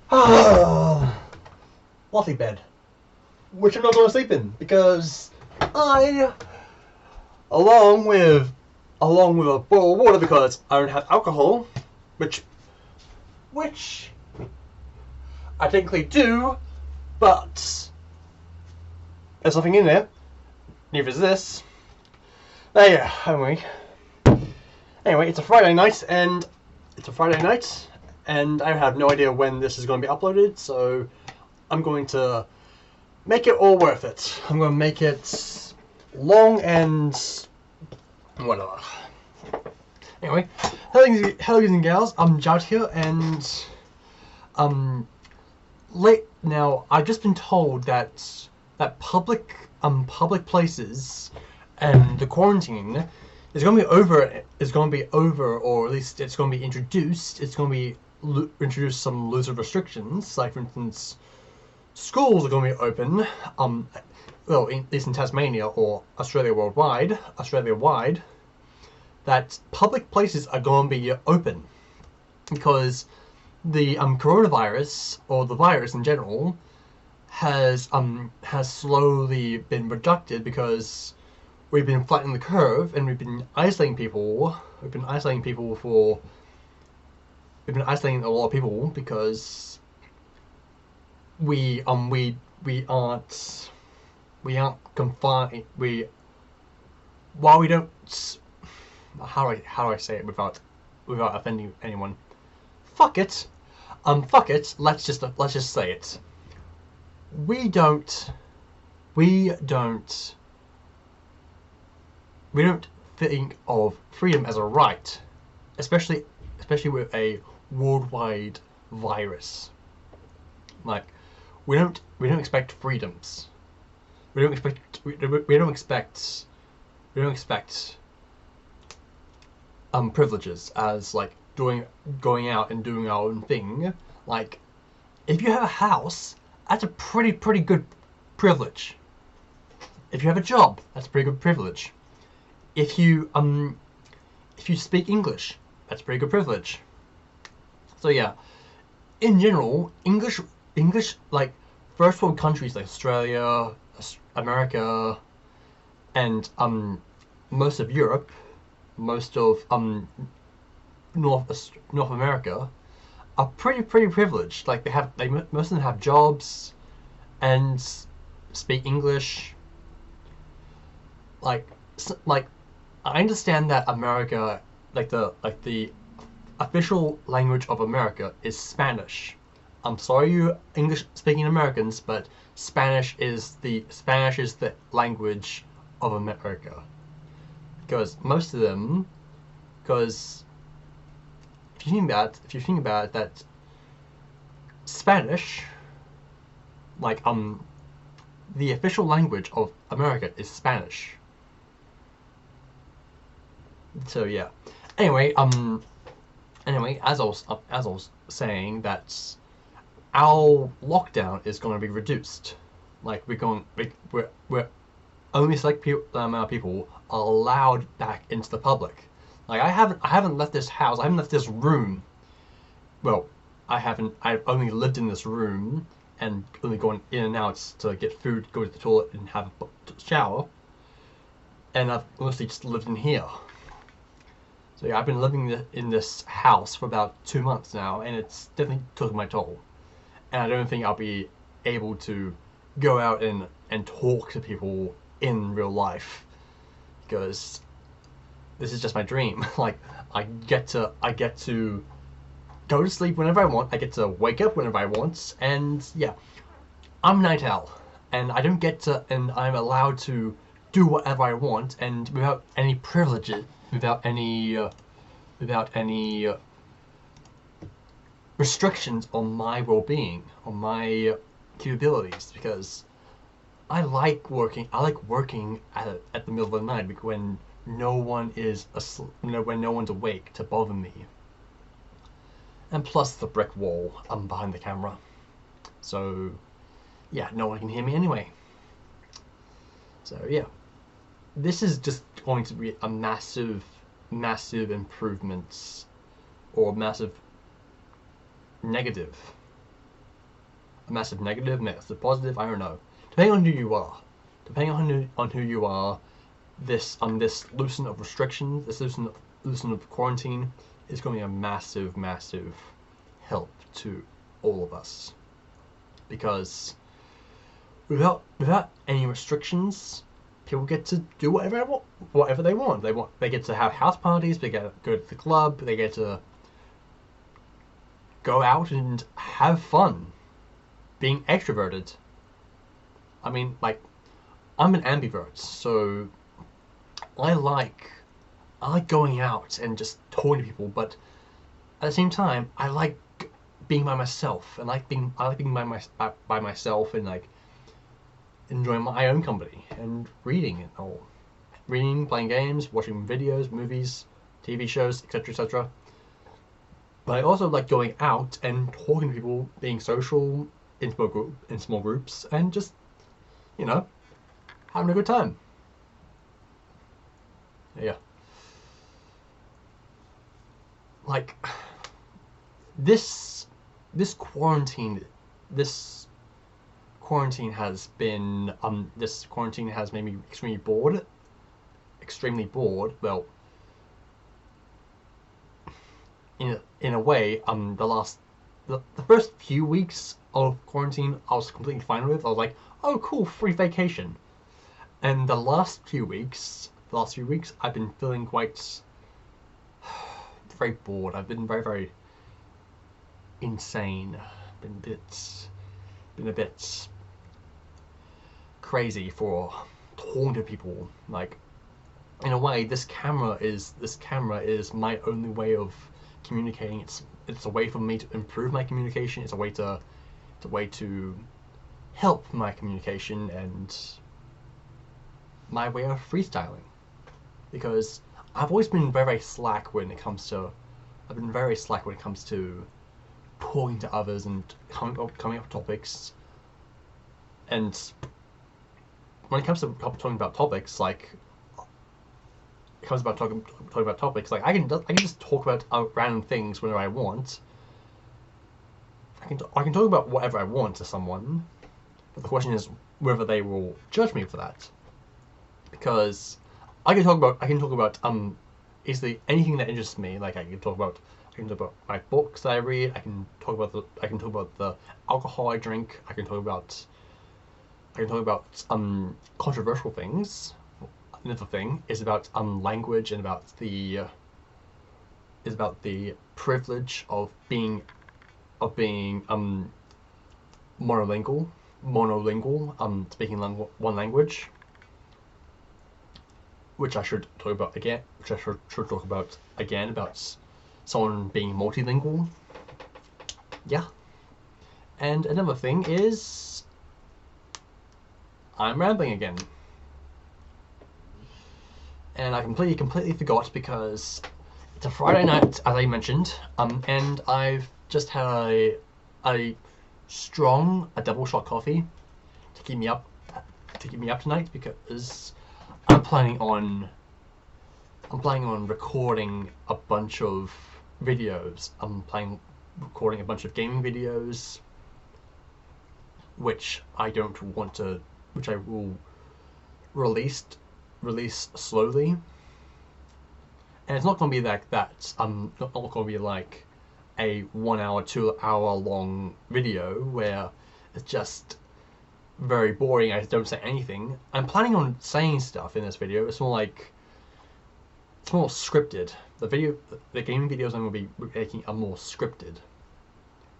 Fluffy bed, which I'm not going to sleep in because I, along with a bowl of water because I don't have alcohol, which I technically do, but there's nothing in there. Neither is this. But yeah, anyway, it's a Friday night, and I have no idea when this is going to be uploaded, so I'm going to make it all worth it. I'm going to make it long and whatever. Anyway, hello guys and gals, I'm Jout here, and late now. I've just been told that public places and the quarantine is going to be over, or at least it's going to be introduced. It's going to be introduce some looser restrictions, like for instance, schools are going to be open. Well, at least in Tasmania or Australia wide, that public places are going to be open because the coronavirus, or the virus in general, has slowly been reduced because we've been flattening the curve and we've been isolating people. We've been isolating a lot of people because we aren't confined. While we don't, how do I say it without offending anyone? Fuck it. Let's just say it. We don't think of freedom as a right, especially with a worldwide virus. Like, we don't expect freedoms. We don't expect privileges as like going out and doing our own thing. Like, if you have a house, that's a pretty good privilege. If you have a job, that's a pretty good privilege. If you speak English, that's a pretty good privilege. So yeah, in general, English like first world countries like Australia, America, and most of Europe, most of North America are pretty privileged. Like most of them have jobs and speak English. Like I understand that America, like the official language of America is Spanish. I'm sorry, you English speaking Americans, but Spanish is the language of America. Because most of them, because if you think about it, that Spanish, like the official language of America is Spanish. So yeah. Anyway, as I was saying, that our lockdown is going to be reduced. Like we're only select amount of people are allowed back into the public. Like I haven't left this house. I haven't left this room. Well, I've only lived in this room and only gone in and out to get food, go to the toilet, and have a shower. And I've mostly just lived in here. So yeah, I've been living in this house for about 2 months now, and it's definitely took my toll. And I don't think I'll be able to go out and talk to people in real life, because this is just my dream. Like I get to go to sleep whenever I want. I get to wake up whenever I want, and yeah, I'm Night Owl, and I'm allowed to do whatever I want, and without any privileges, without any restrictions on my well-being, on my capabilities, because I like working at the middle of the night when no one is asleep, when no one's awake to bother me. And plus the brick wall behind the camera. So yeah, no one can hear me anyway. So yeah, this is just going to be a massive improvements, or massive negative a massive negative, massive positive. I don't know. Depending on who you are, depending on who you are, this loosen of restrictions, this loosen of quarantine is going to be a massive, massive help to all of us, because without any restrictions, people get to do whatever they want. They get to have house parties. They get to go to the club. They get to go out and have fun, being extroverted. I mean, like, I'm an ambivert, so I like going out and just talking to people, but at the same time, I like being by myself, and I like being by myself, and like enjoying my own company and reading and all, reading, playing games, watching videos, movies, TV shows, etc., etc. But I also like going out and talking to people, being social in small groups, and just, you know, having a good time. Yeah. Like, this quarantine has been this quarantine has made me extremely bored. Well, in a way, the first few weeks of quarantine I was completely fine with. I was like, oh cool, free vacation. And the last few weeks I've been feeling quite very bored. I've been very insane. Been a bit crazy for talking to people. Like, in a way, this camera is my only way of communicating. It's a way for me to improve my communication. It's a way to help my communication and my way of freestyling. Because I've always been very slack when it comes to talking to others and coming up with topics. And when it comes to talking about topics, like I can just talk about random things whenever I want. I can talk about whatever I want to someone, but the question is whether they will judge me for that. Because I can talk about basically anything that interests me. Like I can talk about my books that I read. I can talk about the alcohol I drink. I can talk about controversial things. Another thing is about language and about the privilege of being monolingual, speaking one language, which I should talk about again. About someone being multilingual. Yeah. And another thing is, I'm rambling again. And I completely forgot because it's a Friday night, as I mentioned, and I've just had a double shot coffee to keep me up tonight, because I'm planning on recording a bunch of videos. Recording a bunch of gaming videos, which I will release slowly. And it's not going to be like that. Not going to be like a 1 hour, 2 hour long video where it's just very boring. I don't say anything. I'm planning on saying stuff in this video. It's more scripted. The gaming videos I'm going to be making are more scripted.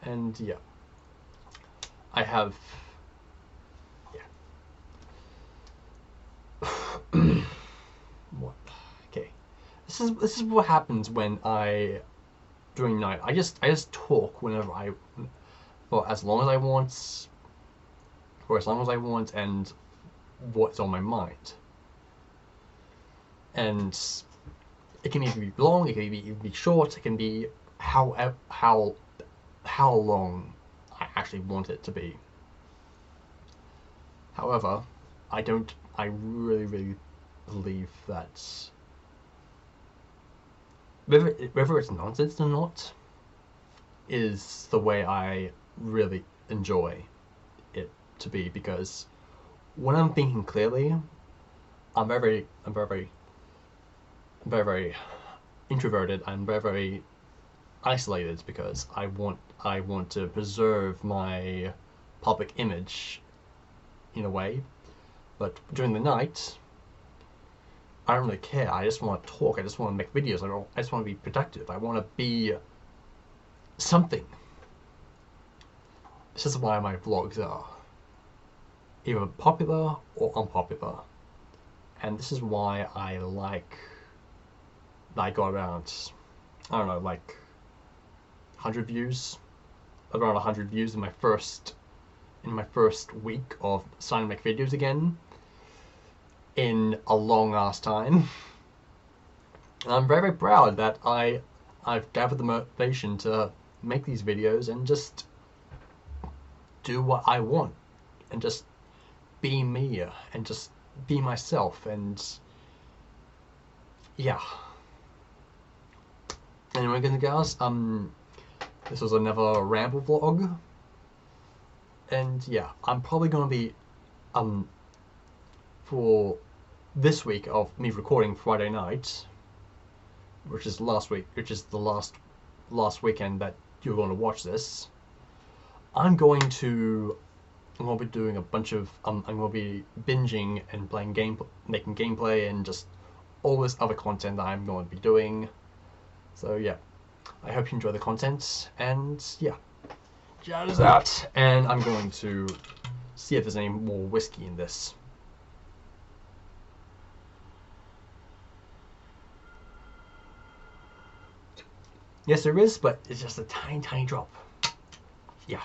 And yeah, I have. Yeah. What? Okay. This is what happens when during night. I just talk whenever for as long as I want, and what's on my mind. And it can either be long, it can even be short, it can be how long I actually want it to be. However, I really believe that whether it's nonsense or not is the way I really enjoy to be, because when I'm thinking clearly, I'm very introverted. I'm very isolated because I want to preserve my public image in a way. But during the night, I don't really care. I just want to talk. I just want to make videos. I just want to be productive. I want to be something. This is why my vlogs are either popular or unpopular. And this is why I got around, I don't know, like 100 views, around 100 views in my first week of starting to make videos again in a long ass time. And I'm very proud that I've gathered the motivation to make these videos and just do what I want and just be me and just be myself. And yeah. Anyway, guys, this was another ramble vlog, and yeah, I'm probably gonna be for this week of me recording Friday night, which is last week, which is the last weekend that you're going to watch this. I'm going to be doing a bunch of I'm going to be binging and playing making gameplay and just all this other content that I'm going to be doing. So yeah, I hope you enjoy the content, and yeah, that is that. And I'm going to see if there's any more whiskey in this. Yes, there is, but it's just a tiny drop. Yeah.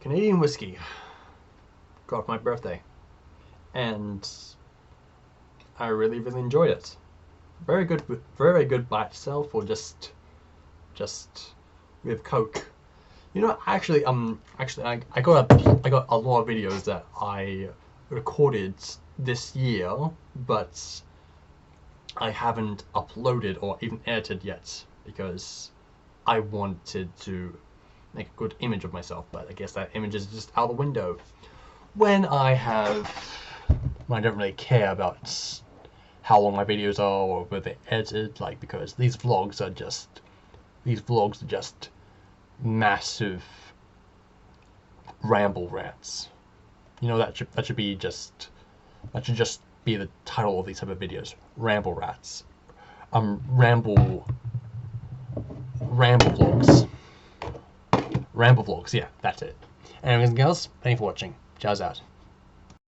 Canadian whiskey. Got my birthday. And I really enjoyed it. Very good by itself, or just with Coke. You know, actually, I got a lot of videos that I recorded this year, but I haven't uploaded or even edited yet because I wanted to make a good image of myself, but I guess that image is just out the window when I don't really care about how long my videos are or whether they're edited, like, because these vlogs are just massive ramble rants. You know, that should just be the title of these type of videos. Ramble rats. Ramble vlogs. Ramble vlogs, yeah, that's it. Anyways, girls, thanks for watching. Ciao out.